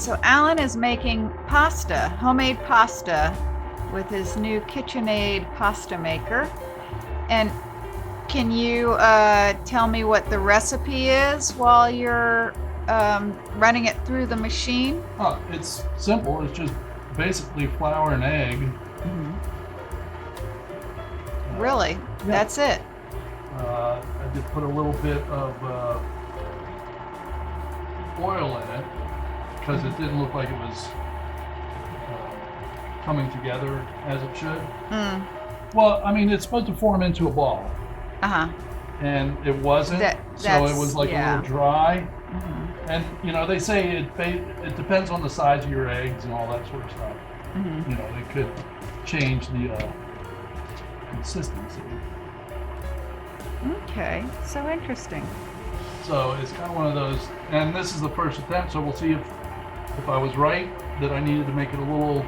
So Alan is making pasta, homemade pasta, with his new KitchenAid pasta maker. And can you tell me what the recipe is while you're running it through the machine? Oh, it's simple. It's just basically flour and egg. Really? Yeah. That's it? I did put a little bit of oil in it because it didn't look like it was coming together as it should. Well, I mean, it's supposed to form into a ball. And it wasn't, so it was like a little dry. And you know, they say it depends on the size of your eggs and all that sort of stuff. You know, it could change the consistency. Okay, so interesting. So it's kind of one of those, and this is the first attempt, so we'll see if I was right, that I needed to make it a little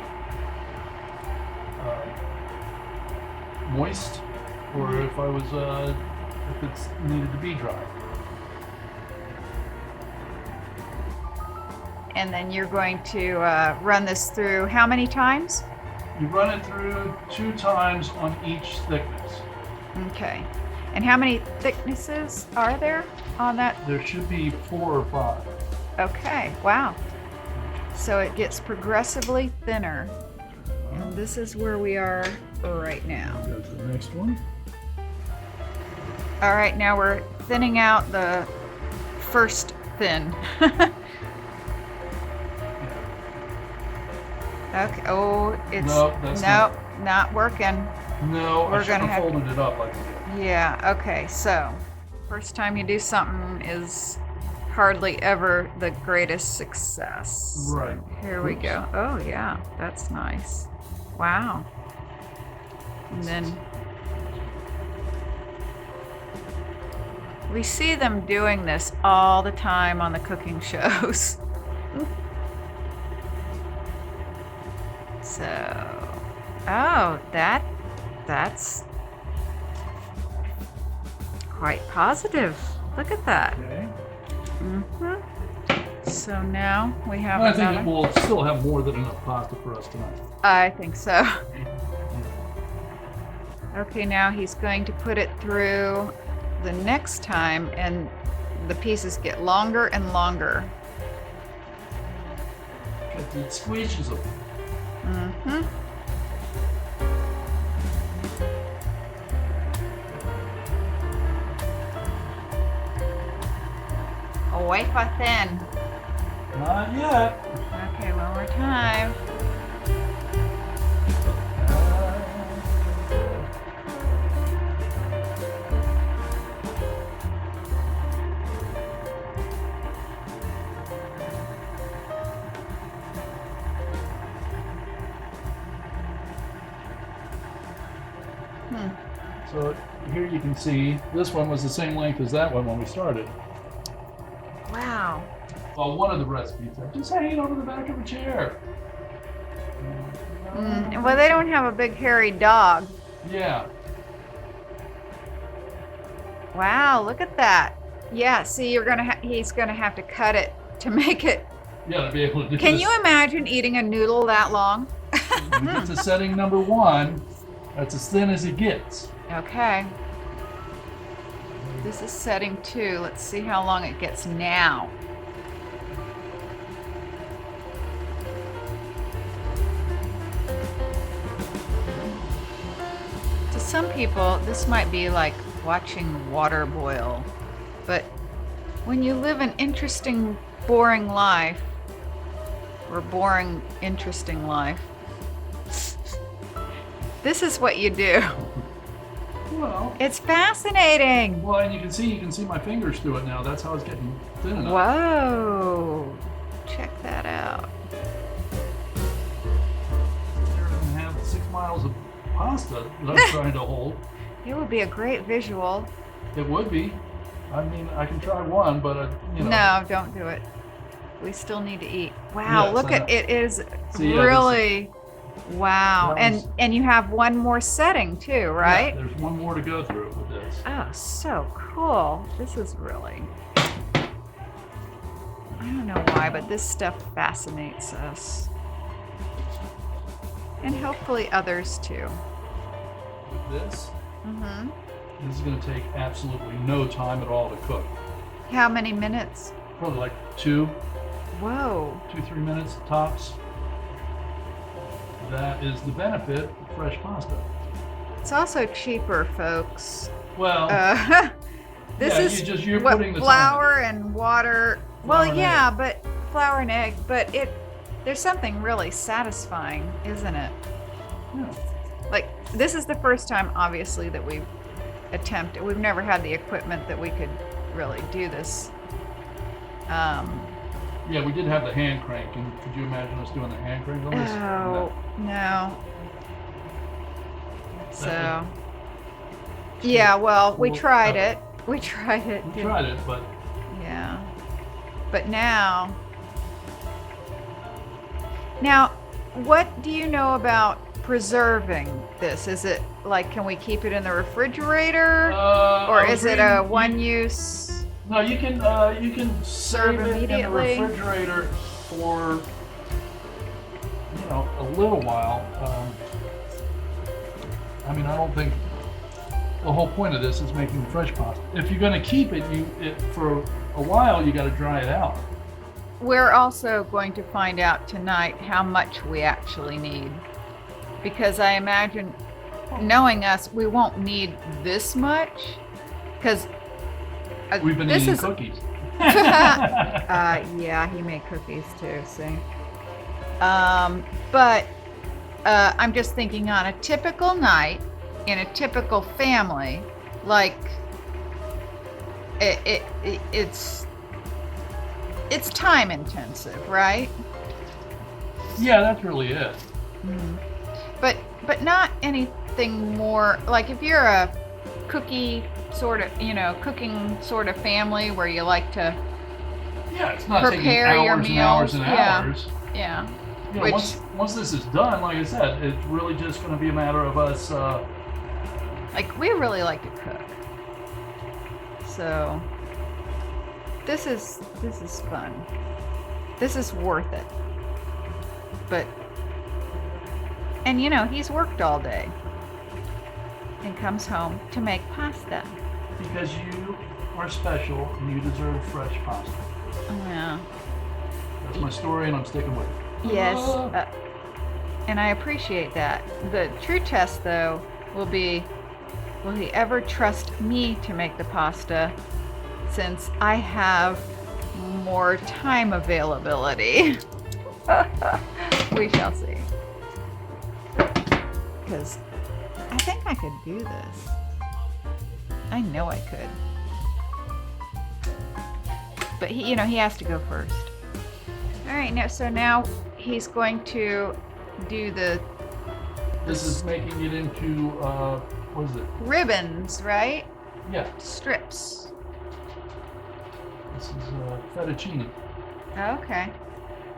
moist, or if I was if it's needed to be dry. And then you're going to run this through how many times? You run it through 2 times on each thickness. Okay. And how many thicknesses are there on that? There should be 4 or 5. Okay, wow. So it gets progressively thinner. And this is where we are right now. Go to the next one. All right, now we're thinning out the first thin. Okay. Oh, it's not working. No, I should have folded it up like this. Yeah. Okay. So, first time you do something is hardly ever the greatest success. Right. Here we go. Oh yeah, that's nice. Wow. And then we see them doing this all the time on the cooking shows. So, oh, that's quite positive. Look at that. Okay. So now we have I think it will still have more than enough pasta for us tonight. I think so. Okay, now he's going to put it through the next time, and the pieces get longer and longer. Because it squeezes them. Wafer thin. Not yet. Okay, one more time. So here you can see this one was the same length as that one when we started. Wow. Well, one of the recipes said, just hang it over the back of a chair. Well, they don't have a big hairy dog. Yeah. Wow, look at that. Yeah, see, he's gonna have to cut it to make it. Yeah, to be able to do Can this. you imagine eating a noodle that long? We get to setting number 1. That's as thin as it gets. Okay. This is setting 2. Let's see how long it gets now. To some people, this might be like watching water boil. But when you live an interesting, boring life, or boring, interesting life, this is what you do. Well, it's fascinating. Well, and you can see my fingers through it now. That's how it's getting thin enough. Whoa. Check that out. There doesn't have 6 miles of pasta that I'm trying to hold. It would be a great visual. It would be. I mean, I can try one, but you know. No, don't do it. We still need to eat. Wow, Yes, look at it is See, really wow. And you have one more setting too, right? Yeah, there's one more to go through with this. Oh, so cool. This is really don't know why, but this stuff fascinates us. And hopefully others too. With this, this is going to take absolutely no time at all to cook. How many minutes? Probably like 2. Whoa. 2-3 minutes tops. That is the benefit of fresh pasta. It's also cheaper, folks. Well, you're putting the flour and water. But flour and egg. But there's something really satisfying, isn't it? Yeah. Like, this is the first time, obviously, that we've attempted. We've never had the equipment that we could really do this. Yeah, we did have the hand crank, and could you imagine us doing the hand crank on this? Oh, no. So, yeah, well, we tried it. We tried it. We tried it, but... Yeah. But now, what do you know about preserving this? Is it like, can we keep it in the refrigerator? Or is it a one-use? No, you can serve it in the refrigerator for, a little while. I mean, I don't think the whole point of this is making fresh pasta. If you're going to keep it, for a while, you got to dry it out. We're also going to find out tonight how much we actually need, because I imagine, knowing us, we won't need this much, because we've been eating cookies. Yeah, he made cookies too, see. But I'm just thinking on a typical night in a typical family, like it's time intensive, right? Yeah, that's really it. Mm-hmm. But not anything more, like if you're a cooking sort of family where you like to it's not prepare taking hours your meals. And hours and hours. Yeah. Once this is done, like I said, it's really just going to be a matter of us. Like, we really like to cook, so this is fun. This is worth it. But he's worked all day and comes home to make pasta. Because you are special and you deserve fresh pasta. Yeah. That's my story, and I'm sticking with it. Yes. And I appreciate that. The true test, though, will be, will he ever trust me to make the pasta, since I have more time availability? We shall see. Because I think I could do this. I know I could. But he has to go first. All right, now he's going to do the... This is making it into, what is it? Ribbons, right? Yeah. Strips. This is fettuccine. Okay.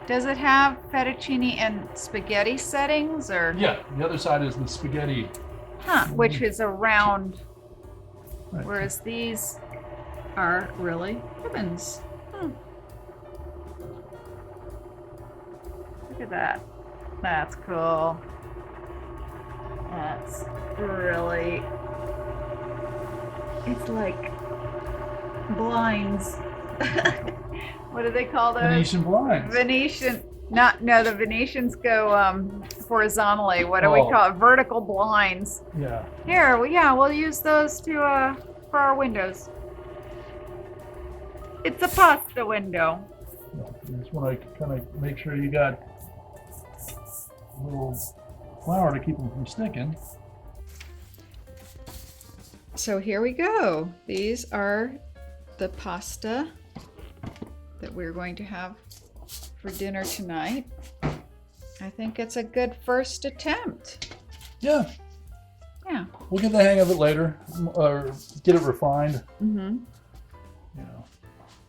Does it have fettuccine and spaghetti settings, or? Yeah, the other side is the spaghetti. Which is a round, right. Whereas these are really ribbons. Look at that. That's cool. That's really... It's like blinds. What do they call those? Venetian blinds. Venetian. The Venetians go horizontally. What do we call it? Vertical blinds. Yeah. Here, we'll use those to for our windows. It's a pasta window. I just want to kind of make sure you got a little flour to keep them from sticking. So here we go. These are the pasta that we're going to have for dinner tonight. I think it's a good first attempt. Yeah. Yeah. We'll get the hang of it later, or get it refined. Mm-hmm.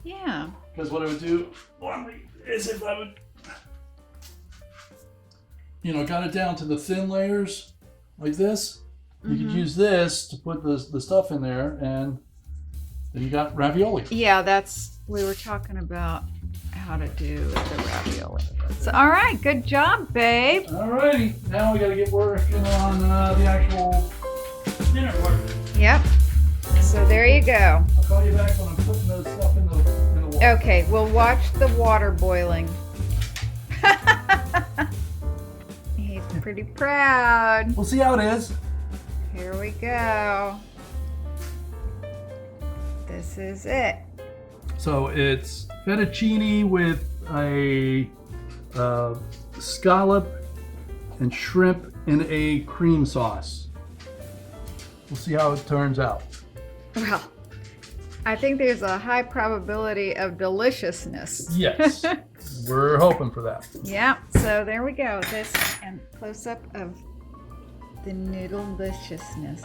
Yeah. Because what I would do normally is if I would, got it down to the thin layers like this. You could use this to put the stuff in there, and then you got ravioli. Yeah, we were talking about how how to do the ravioli. So, all right, good job, babe. All righty, now we got to get working on the actual dinner part. Yep. So there you go. I'll call you back when I'm putting those stuff in the water. Okay, we'll watch the water boiling. He's pretty proud. We'll see how it is. Here we go. This is it. So it's fettuccine with a scallop and shrimp in a cream sauce. We'll see how it turns out. Well, I think there's a high probability of deliciousness. Yes, we're hoping for that. Yeah, so there we go. This and close up of the noodle deliciousness.